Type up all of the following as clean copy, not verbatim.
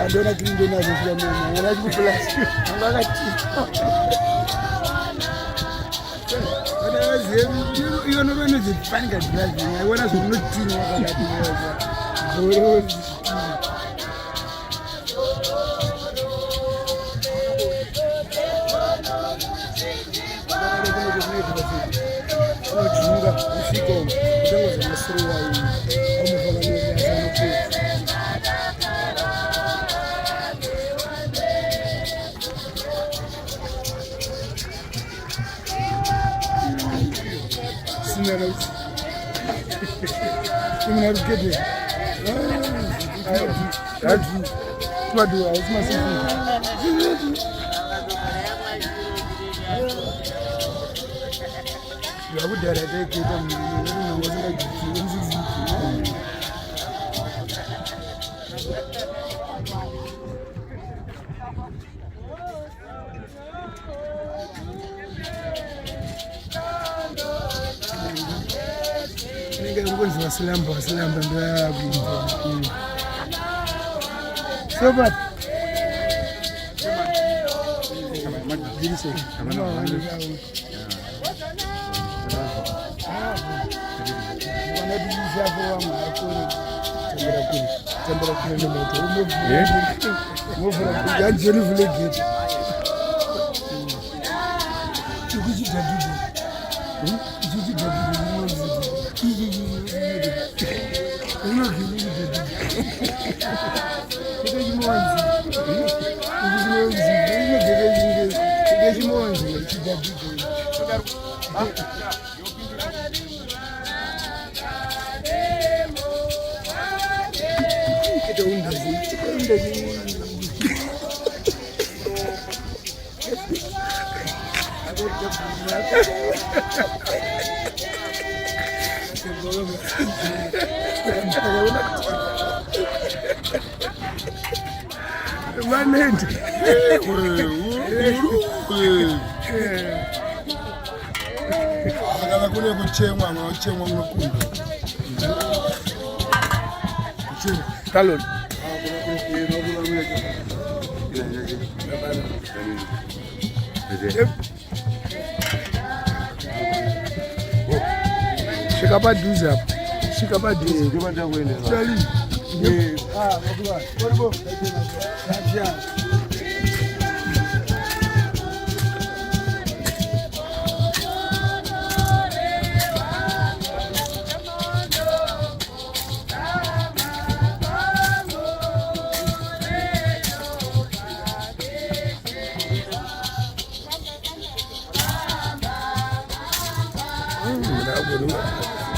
Adora Grindo na vila mama, ela de plástico, ela eu não vejo de panga de plástico, eu não sou muito tímido Silamba so bad. Talon. Shikabaduza.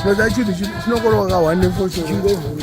But actually, it's not going to go wonderful. So you go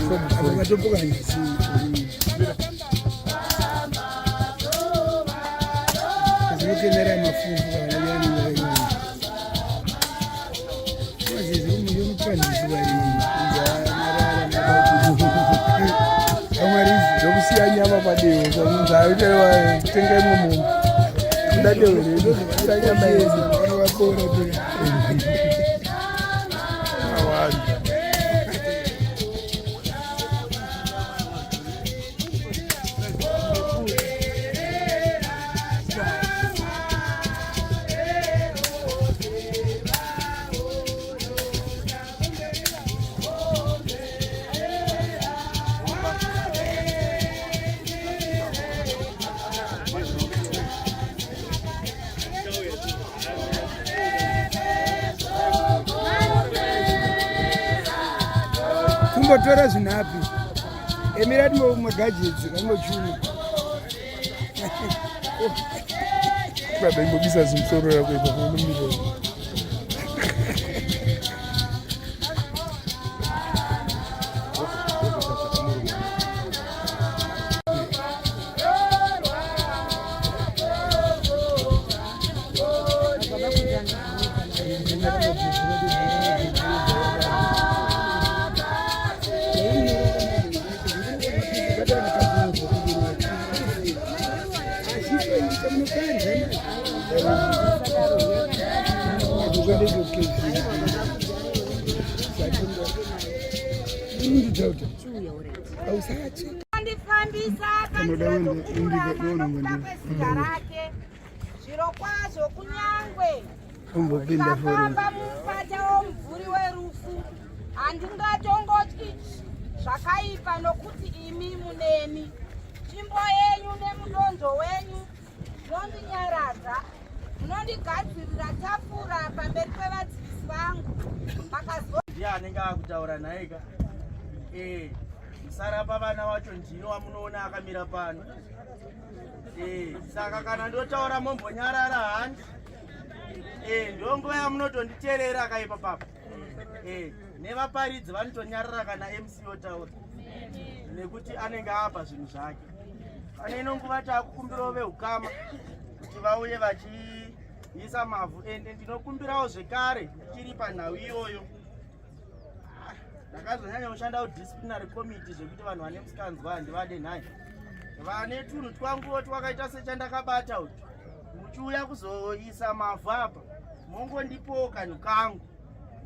kumbotora zvinapi emirati magajetsi kangochuma baba imbobisa zimusoro rako ipaonomiro zvirokwazvo kunyangwe ndakafamba mupata womumvuri werufu handingatongotyi zvakaipa nokuti imi muneni tsvimbo yenyu nemudonzo wenyu munondinyaradza munondigadzirira tafura pamberi pevadzivisi vangu ndiye anenge akutaura naye ka musarapa vana vacho ndino wamunoona akamira pano saka kana ndotaura mombonyarara handi ndonguva yamunotonditeerera kaipa papa nevaparidzi vanotonyarara kana MC yotaura nekuti anenge apa zvinhu zvake. Pane ino nguva taakukumbirawo vehukama kuti vauye vachiisa mavhu ende ndinokumbirawo zvekare tiri panhau iyoyo ndakazonyanya kushanda kudisciplinary committee zvekuti vanhu vane musikanzwa handivade nhaye vane tunhu twanguwo twakaita sechandakabata uti muchiuya kuzoisa mavhu apa mongondipowo kanhu kangu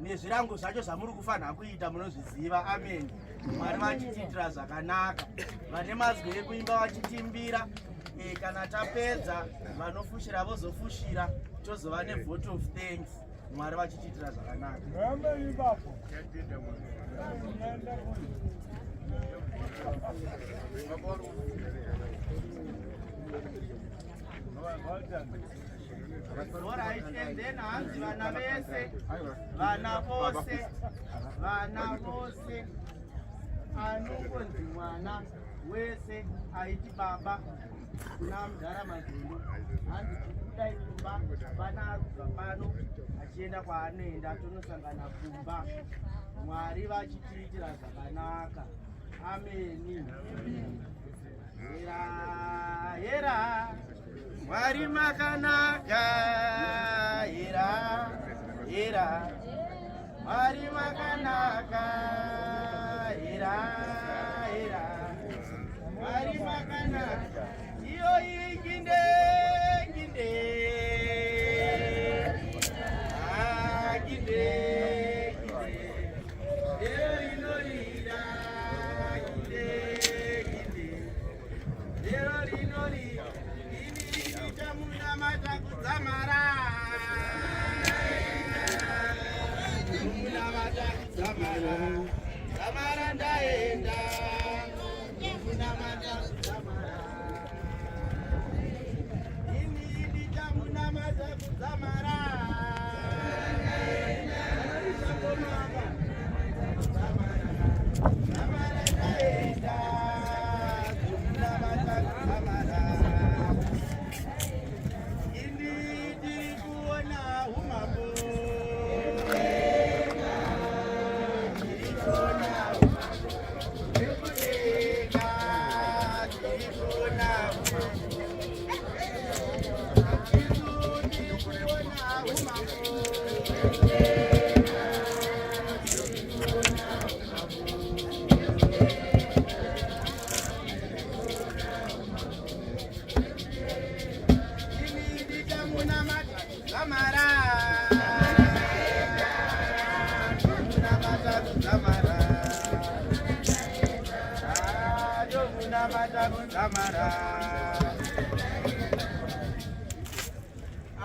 nezvirango zvacho zvamuri kufanira kuita munozviziva. Amen. Mwari vachitiitira zvakanaka, vane mazwi ekuimba vachitimbira, kana tapedza vanofushira vozofushira, tozova nevote of thanks. Mwari vachitiitira zvakanaka. Alright, and then hanzi vana vese, vana vose, anongonzi mwana wese aiti baba kuna mudhara mazino hanzi kudai kumba vana arubva pano achienda kwaanoenda tonosangana kumba. Mwari vachitiitira zvakanaka. Ameni. Hera hera Mwari makanaka. Hera hera Mwari makanaka. Hera hera Mwari makanaka. Iyo inginde ginde ginde Dero rinorira ginde ginde Dero rinorira ini chamuna mata kudzamara chamuna mata kudzamara Zamara ndaenda chamuna mata kudzamara ini chamuna mata kudzamara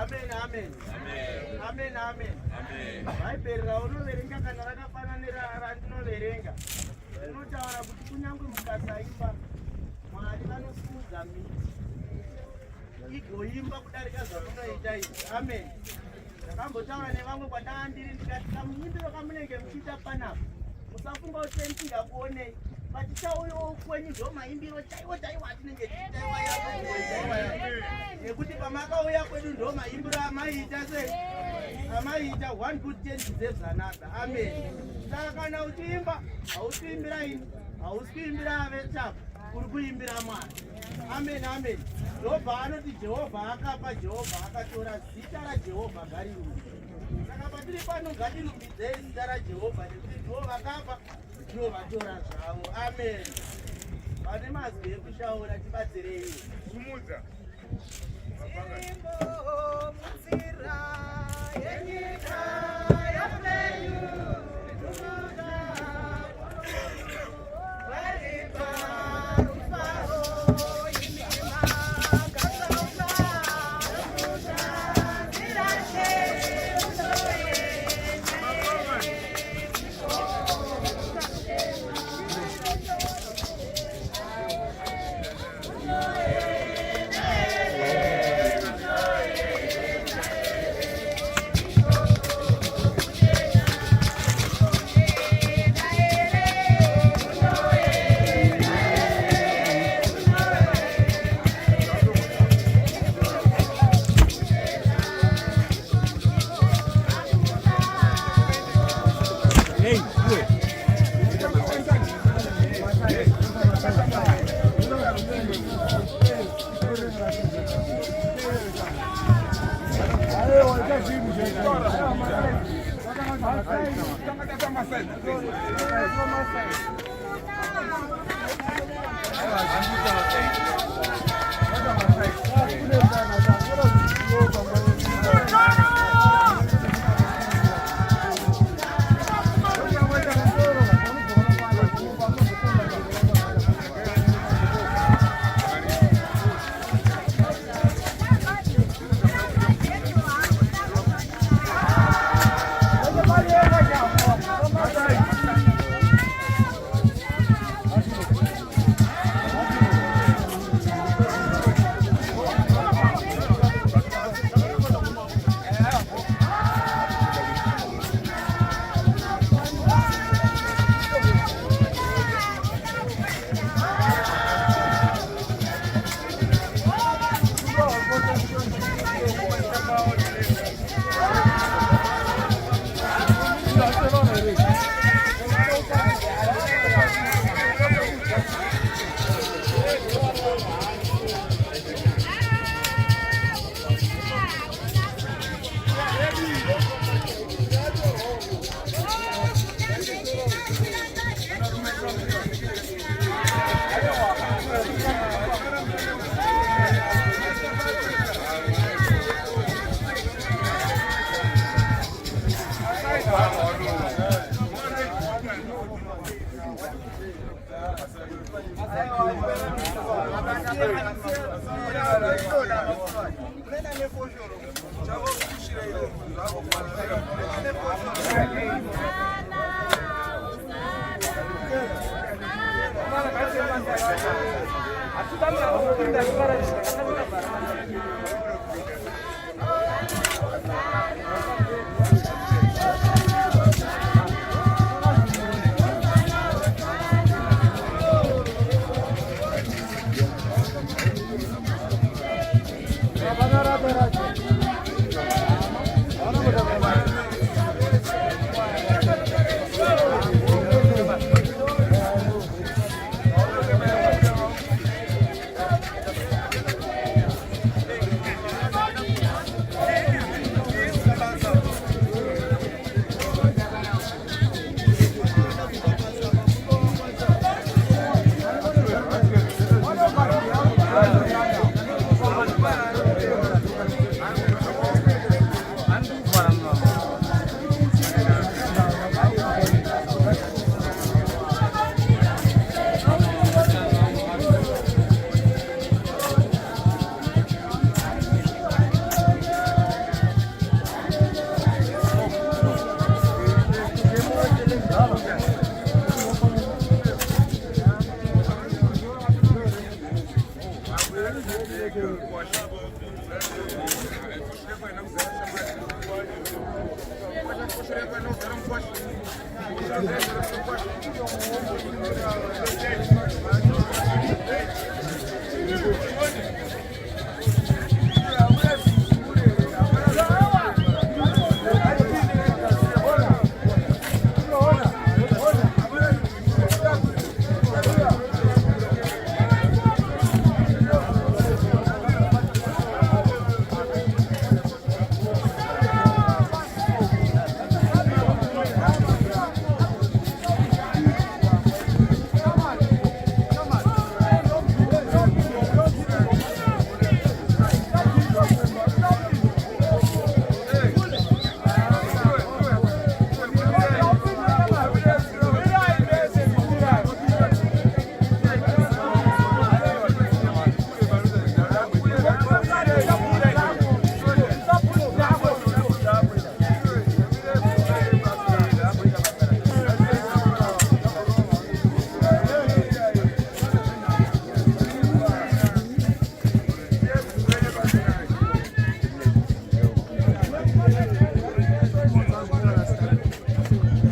Amen, amen. Amen, amen. Vaipera unoverenga kana rakafananira randinoverenga. Unotaura kuti kunyangwe mukasaipa Mwari vanosimudza miti igoimba kudarika zvamunoita izvi. Amen. Ndakambotaura nevamwe kwandanga ndiri ndikati kamuimbiro kamunenge muchiita panapa musafunga kuti ndingakuonei patichauyawo kwenyu ndomaimbiro chaiwo chaiwo atinenge nekuti pamakauya kwedu ndomaimbiro amaiita sei amaiita one good ten deserves another. Amen. Saka kana uchiimba hausiimbira ini hausiimbira avechapo uri kuimbira Mwari. Amen. Amen. Ndobva anoti Jehovha akapa, Jehovha akatora, zita raJehovha ngarirumbidzwe. Saka patiri pano ngatirumbidzei zita raJehovha nekuti Jehovha akapa, Jehovha tora zvavo. Amen. Pane mazwi ekushaura tibatsirei. Sumudza. Munzira yenyika yapenyu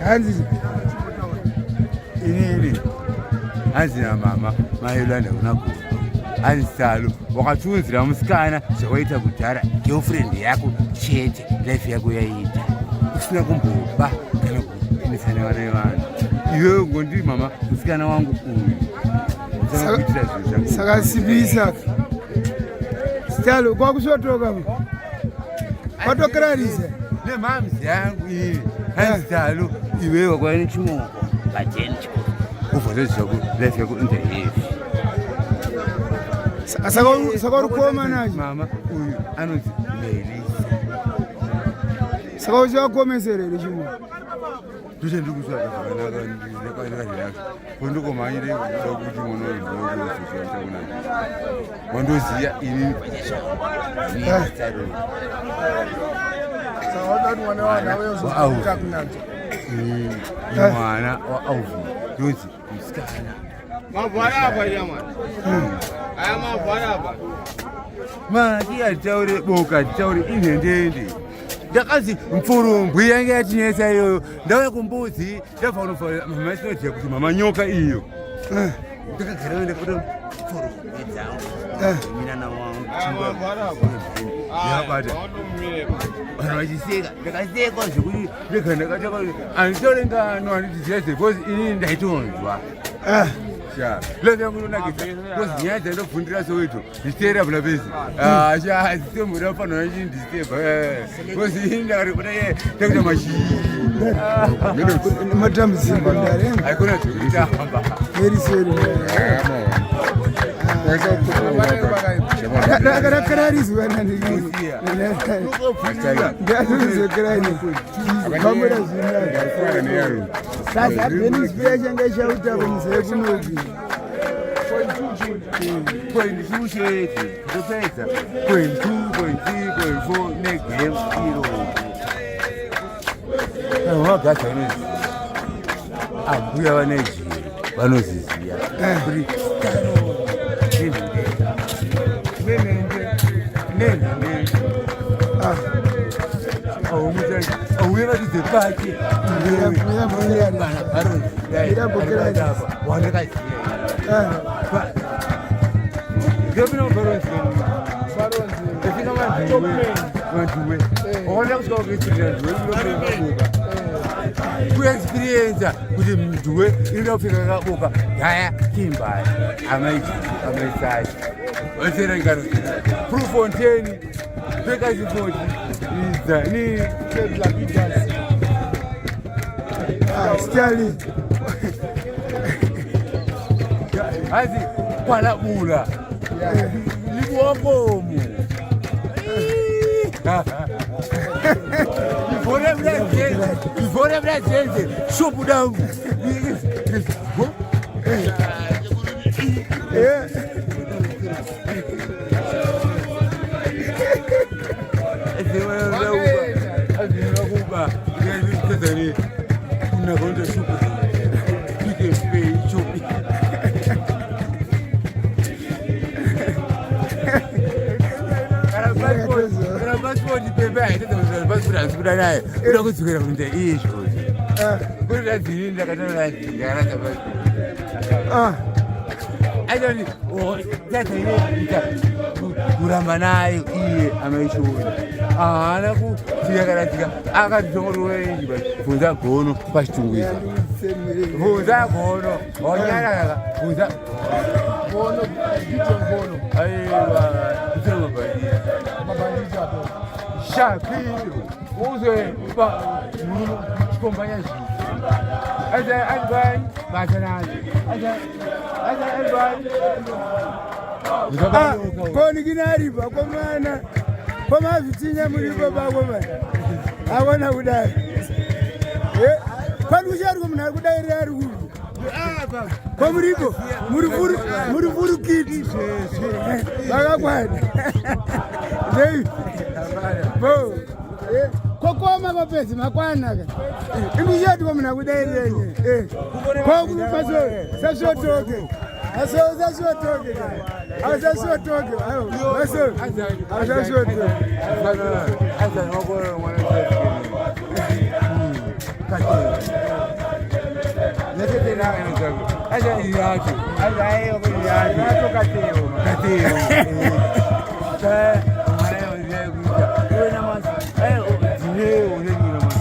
Hanzi inini hanzi na mama mayelana unakuva hanzi salo wakatunzira musikana zvawaita kudhara girlfriend yako chete life yako yaita usina kumboba kana kuinisana vana vevanhu iwewe ngondi mama musikana wangu uyu saka sibisa stalo kwakusotoka kwatokararisa nemhamzi yangu iyi hanzi salo iwewe wakwaine chimoko pacheni chikoro uvhozezvaku life yako indehevi saka uri kuoma nacho mama uyu anonzi Melisa saka uchivakomeserere chimoko ndochandikutsvaga zvakanaka kondokomanyire kuti monoiooona wandoziya inini mwana waauvi ndonzi musikana maki atitaure boka atitaure inhendende ndakazi mfurumbwi yange yatinesa iyoyo ndauya kumbudzi ndabva unofa mama isinoziya kuti mama nyoka iyo ndakagara ndakabata mfurumbwi dzangu minana wangu yakabata vanhu vachiseka ndakasekwa zvekuti ndega ndakataka anditaure ngano handidziziva zebhozi inini ndaitonzwa life yangu inonakisa kozi nyaya dzandofundira soweto ndichiteera bulapezi zitembura fanira chii ndizitebva kozi ini ndakarikuda takuita mashii matambudziko ndare haikona zvekutamba eriseri ndakararizwa ndiazozokerainkamera zvinaa sasa penisipira changa chautapo musekunoki ndichiusheti ndopedza 2.3.4 negame iro vagaza vanoziva ambuya vanejiri vanoziziya kuti auye vatidze pake wandakaziya vantuwe wakwanda kusvika kuexperienza kuexperienza kuti mntuwe inoda kupfeka kaboka haya kimbaya amaisachi vaserangano profontaine pekasipoti idzani stali hazi kwalabula libuwakomu before mlazenze shubu dangu azinakuba kezani unakonda shubu ikepei chupi pasipoti pepe haitedza pasipoti hazikuda naye uda kudzokera kunze izvozvo Kuda zilinda katona zigarata basi. Ajani sasa ile kuramba nayo iye ameishuhuda. Anaku siyakaratika akatongoro wengi basi. Funza gono pashitunguiza. Funza gono onyara funza gono gono. Aiwa kutsema badi. Mabandi japo. Shakiro uze ba kompanhia Aja albai batanani. Aja albai. Koni kinariba kwa maana kwa mavitinya mulipo bako bana. Awona kudai. Kwani ushari kumna kudai ari huyu. Baba. Kwa mulipo muri kiti. Baka kwani. Dei. Bo. Kokoma mapesi makwana ka. Imujati kwa mna kudai yenye. Kwa kupaso sasa toke. Asa toke. Asa toke. Asa toke. Asa ngoko mwana. Nete na ngoko. Asa yaki. Asa ayo yaki. Nato kateo. Ka mwana ndiye kuja. Wewe na masa. Ndiye ule ni na masa.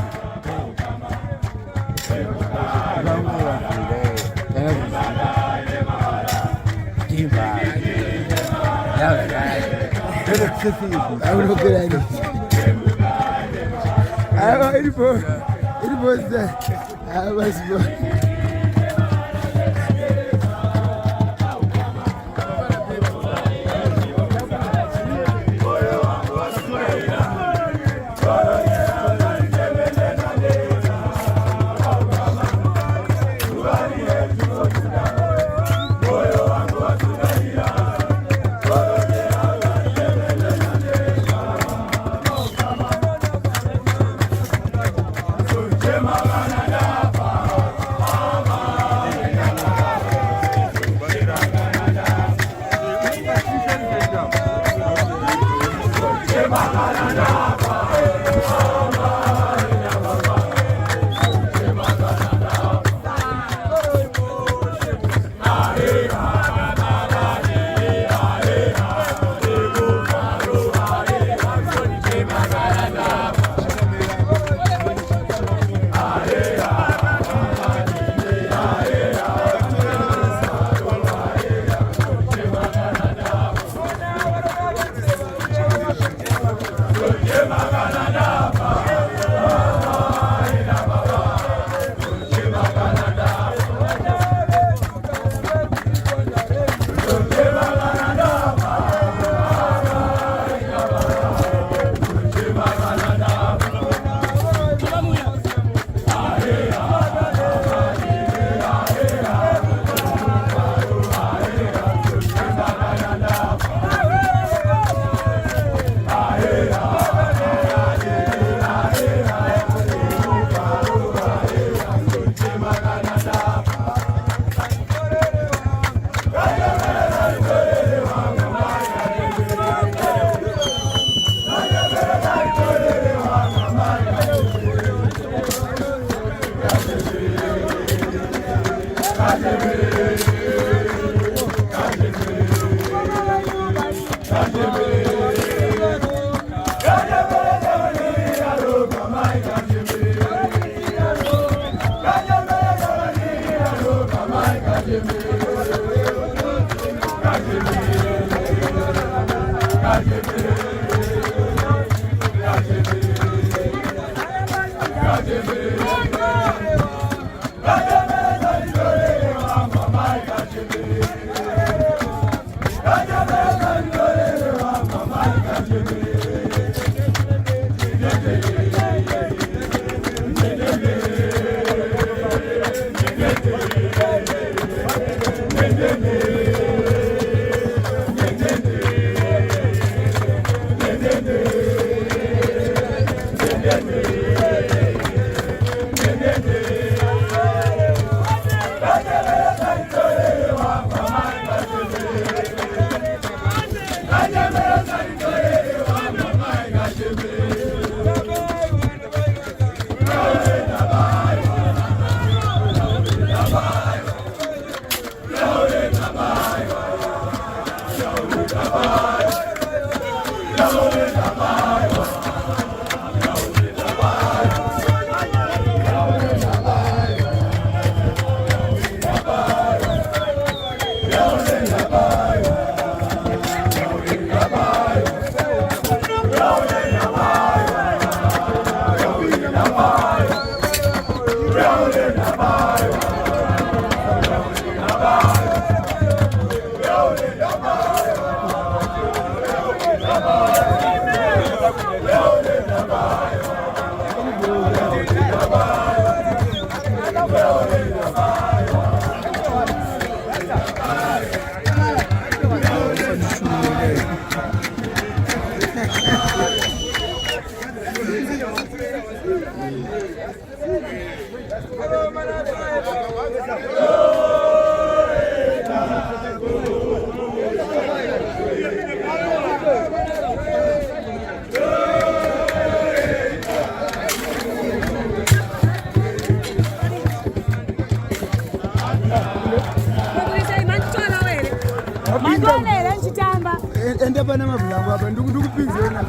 ende pana mabhulangu apa ndikupinzena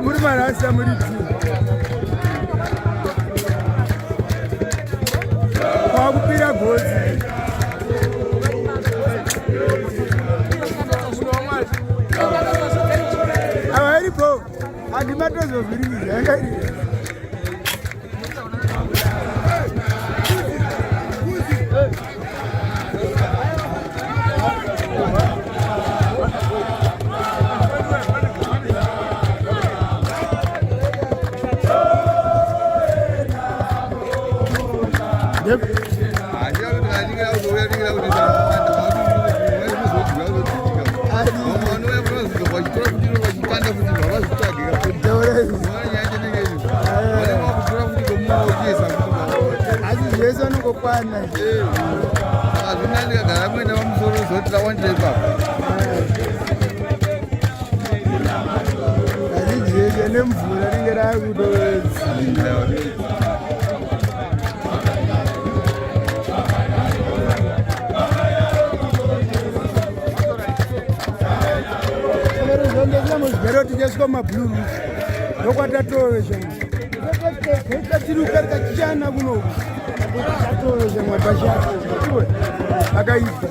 muri marasa muri timu kwakupira gozi ava iripo handimatozovhiringidza yangairi zvese anongokwana azvinandikagara muenda pamusoro zoti tawandire papa azvijese nemvura ringe rakutoedza muzvigero tichasvika mumabhuru ndokwatatovesha katiruka rikachana kuno tatovesha mwatashata akaibva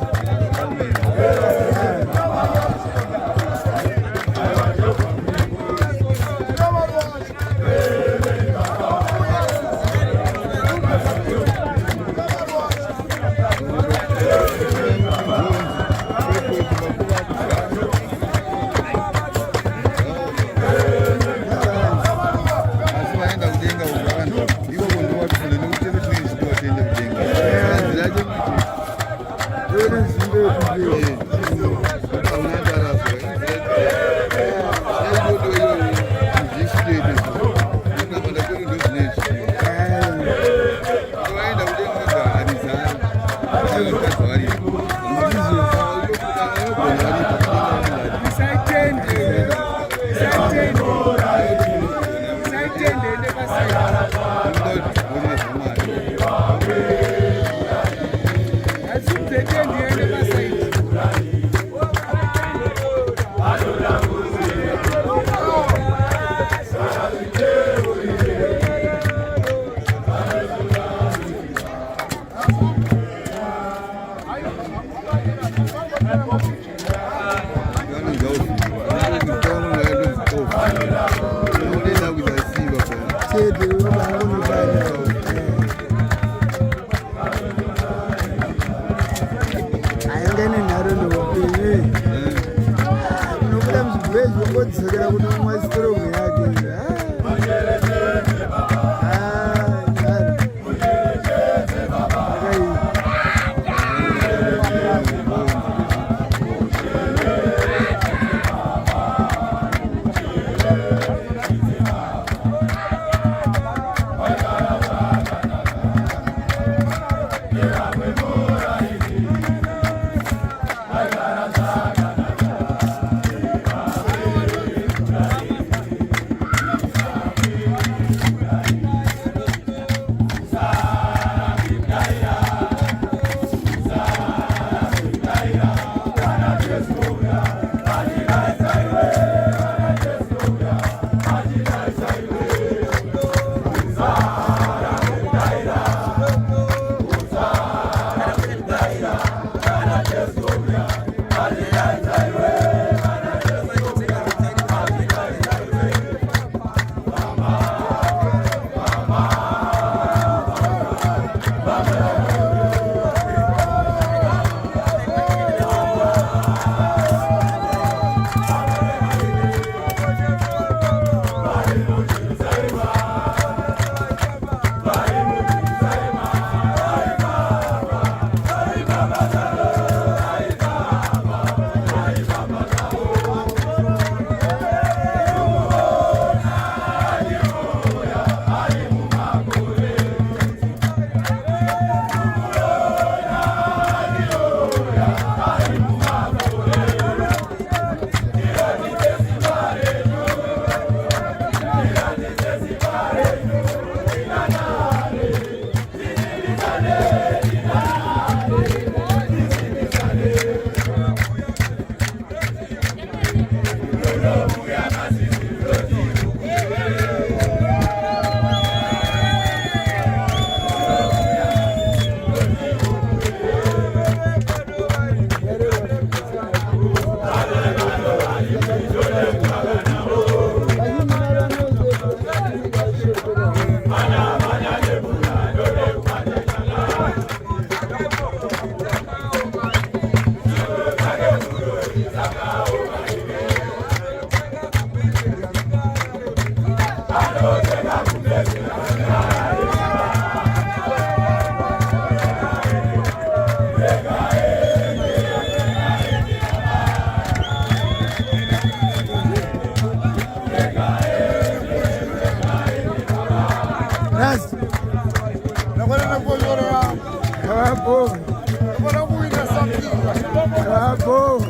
Bravo.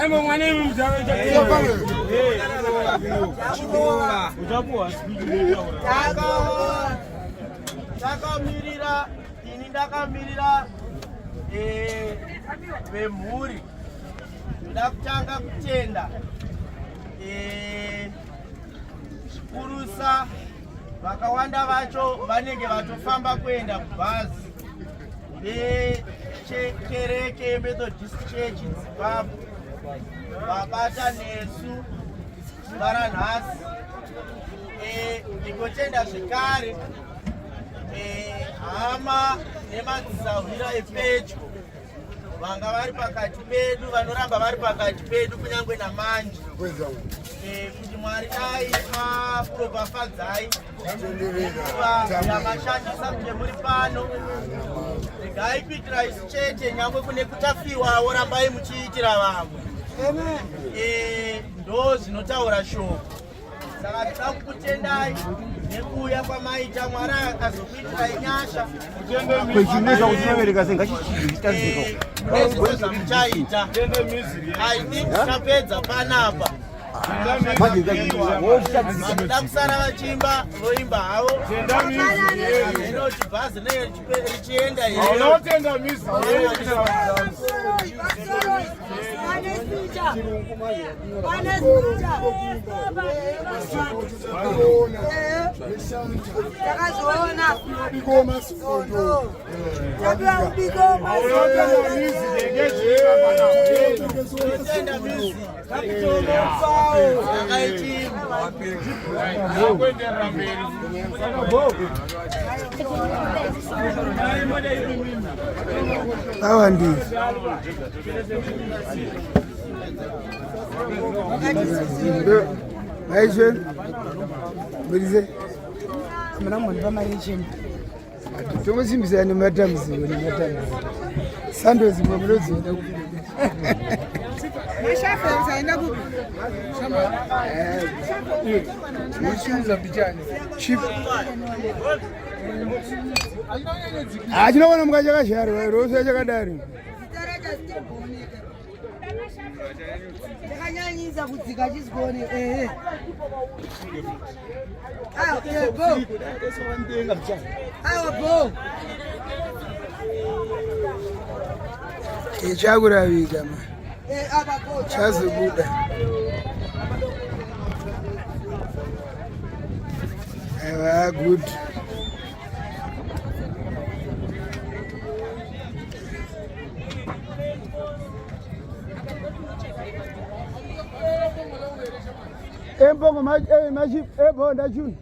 Everyone, Takamirira ini ndakamirira vemhuri ndoda kutanga kutenda zvikurusa vakawanda vacho vanenge vatofamba kuenda kubhazi vekereke Methodist Church Zimbabwe vabata nesu zuva ranhasi. Ndingotenda zvekare hama nemadzisahwira epedyo vanga vari pakati pedu, vanoramba vari pakati pedu kunyangwe namanje, kuti Mwari dai apropafadzai kuva yamashandisa kunge muri pano. Regai kuitira isu chete, nyangwe kune kutafiwawo rambai muchiitira vamwe. Ndo zvinotaura shoko. Saka tinoda kukutendai nekuuya kwamaita. Mwari akazokuitirai nyasha munezvose zvamuchaita. I think tikapedza panapa. Vanoda kusara vachimba voimba havo, enoti bhazi richienda hawa ndizo maisha murize mna mwana maisha tumesimbisa ni matamzi ni matamzi sando zimwe mlodzenda Mashafa usaenda kupi? Nishuza pichani. Chip. Achinoona mukacha kashari wairose chakadari. Takanyanyiza kudzika chizikone bo. Ichakuravika ma. Chazobuda. Good. Embongo maji, maji, ebo ndachuni.